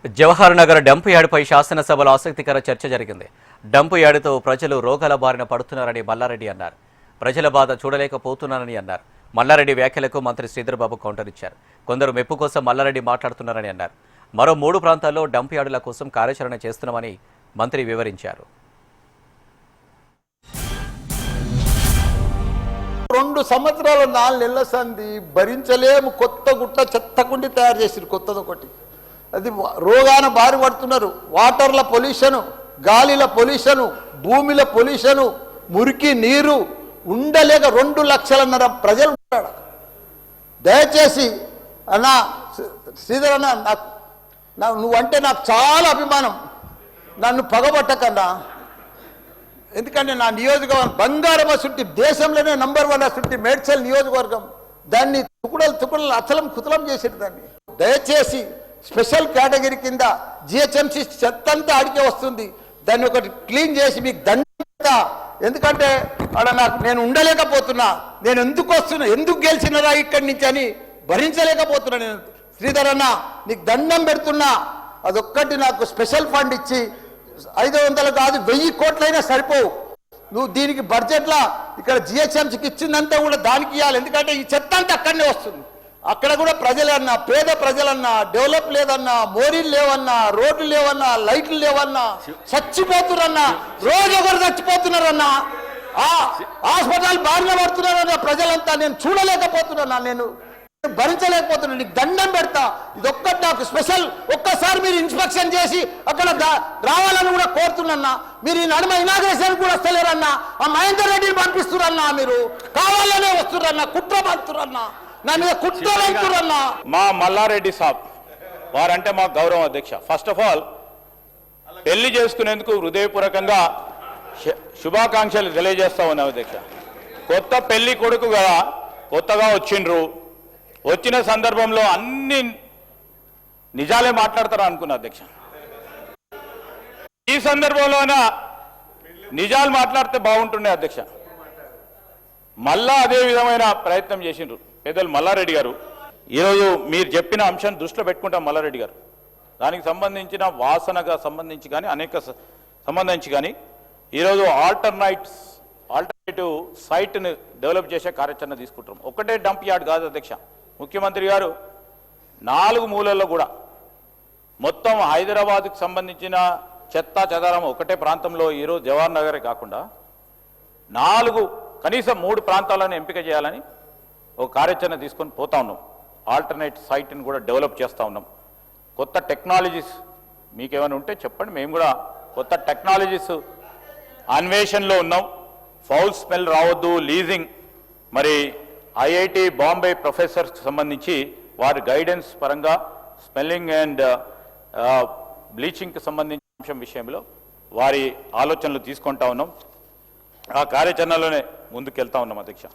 Jawahar Nagar dump యార్డుపై శాసనసభలో ఆసక్తికర చర్చ జరిగింది. డంపు యార్డుతో ప్రజలు రోగాల బారిన పడుతున్నారని మల్లారెడ్డి అన్నారు. ప్రజల బాధ చూడలేకపోతున్నారని అన్నారు. మల్లారెడ్డి వ్యాఖ్యలకు మంత్రి శ్రీధర్బాబు కౌంటర్ ఇచ్చారు. కొందరు మెప్పు కోసం మల్లారెడ్డి మాట్లాడుతున్నారని అన్నారు. మరో 3 ప్రాంతాల్లో డంపు యార్డుల కోసం కార్యాచరణ చేస్తున్నామని మంత్రి వివరించారు. 2 సంవత్సరాలు 4 నెలల సంధి భరించలేము. కొత్త గుట్ట చెత్తకుండి తయారు చేసిరు. కొత్తది ఒకటి, అది రోగాన బారి పడుతున్నారు. వాటర్ల పొల్యూషను, గాలిల పొల్యూషను, భూమిల పొల్యూషను, మురికి నీరు ఉండలేక 2 లక్షలన్నర ప్రజలు ఉంటాడు. దయచేసి అన్నా శ్రీధర్ అన్న, నువ్వంటే నాకు చాలా అభిమానం. నన్ను పగబట్టకన్నా, ఎందుకంటే నా నియోజకవర్గం బంగారం అసుంటి దేశంలోనే నంబర్ 1 అసుంటి మేడ్చల్ నియోజకవర్గం. దాన్ని తుకుడలు అచలం కుతలం చేసేది. దాన్ని దయచేసి స్పెషల్ కేటగిరీ కింద జిహెచ్ఎంసీ చెత్తంతా ఆడికే వస్తుంది. దాన్ని ఒకటి క్లీన్ చేసి మీకు దండ. ఎందుకంటే అక్కడ నేను ఉండలేకపోతున్నా. నేను ఎందుకు వస్తున్నా, ఎందుకు గెలిచినరా ఇక్కడి నుంచి అని భరించలేకపోతున్నా. నేను శ్రీధర్ అన్న నీకు దండం పెడుతున్నా. అదొక్కటి నాకు స్పెషల్ ఫండ్ ఇచ్చి 500 కాదు 1000 కోట్లైనా సరిపోవు. నువ్వు దీనికి బడ్జెట్లో ఇక్కడ జిహెచ్ఎంసీకి ఇచ్చిందంతా కూడా దానికి ఇవ్వాలి. ఎందుకంటే ఈ చెత్త అంతా అక్కడనే వస్తుంది. అక్కడ కూడా ప్రజలన్నా, పేద ప్రజలన్నా, డెవలప్ లేదన్నా, మోరీలు లేవన్నా, రోడ్లు లేవన్నా, లైట్లు లేవన్నా, చచ్చిపోతున్నారన్నా. రోజు ఒకరు చచ్చిపోతున్నారన్నా. హాస్పిటల్ బారిన పడుతున్నారన్నా ప్రజలంతా. నేను చూడలేకపోతున్నా, నేను భరించలేకపోతున్నా. నీకు దండం పెడతా. ఇదొక్కటి నాకు స్పెషల్. ఒక్కసారి మీరు ఇన్స్పెక్షన్ చేసి అక్కడ రావాలని కూడా కోరుతున్నా. మీరు ఈ నడుమ ఇనాగ్రేషన్ కూడా వస్తలేరన్నా. ఆ మహేందర్ రెడ్డిని పంపిస్తురన్నా. మీరు కావాలనే వస్తురన్నా, కుట్ర పంపుతురన్నా, నా మీద కుట్ర పంపుతురన్నా. మా మల్లారెడ్డి సాబ్ వారంటే మా గౌరవం అధ్యక్ష. ఫస్ట్ ఆఫ్ ఆల్ పెళ్లి చేసుకునేందుకు హృదయపూర్వకంగా శుభాకాంక్షలు తెలియజేస్తా ఉన్నాం అధ్యక్ష. కొత్త పెళ్లి కొడుకు కదా, కొత్తగా వచ్చిండ్రు. వచ్చిన సందర్భంలో అన్ని నిజాలే మాట్లాడతారా అనుకున్నా అధ్యక్ష. ఈ సందర్భంలోన నిజాలు మాట్లాడితే బాగుంటుండే అధ్యక్ష. మళ్ళా అదే విధమైన ప్రయత్నం చేసిండ్రు పెద్దలు మల్లారెడ్డి గారు. ఈరోజు మీరు చెప్పిన అంశం దృష్టిలో పెట్టుకుంటాం మల్లారెడ్డి గారు. దానికి సంబంధించిన వాసనగా సంబంధించి కానీ అనేక సంబంధించి కానీ ఈరోజు ఆల్టర్నేటివ్ సైట్ని డెవలప్ చేసే కార్యాచరణ తీసుకుంటాం. ఒకటే డంప్ యార్డ్ కాదు అధ్యక్ష. ముఖ్యమంత్రి గారు 4 మూలల్లో కూడా మొత్తం హైదరాబాద్కు సంబంధించిన చెత్తా చెదారం ఒకటే ప్రాంతంలో ఈరోజు జవహర్ నగరే కాకుండా 4 కనీసం 3 ప్రాంతాలను ఎంపిక చేయాలని ఒక కార్యాచరణ తీసుకొని పోతా ఉన్నాం. ఆల్టర్నేట్ సైట్ని కూడా డెవలప్ చేస్తూ ఉన్నాం. కొత్త టెక్నాలజీస్ మీకేమైనా ఉంటే చెప్పండి. మేము కూడా కొత్త టెక్నాలజీస్ అన్వేషణలో ఉన్నాం. ఫౌల్ స్మెల్ రావద్దు, లీజింగ్, మరి ఐఐటి బాంబే ప్రొఫెసర్స్కి సంబంధించి వారి గైడెన్స్ పరంగా స్మెల్లింగ్ అండ్ బ్లీచింగ్కి సంబంధించిన అంశం విషయంలో వారి ఆలోచనలు తీసుకుంటా ఉన్నాం. ఆ కార్యాచరణలోనే ముందుకెళ్తా ఉన్నాం అధ్యక్ష.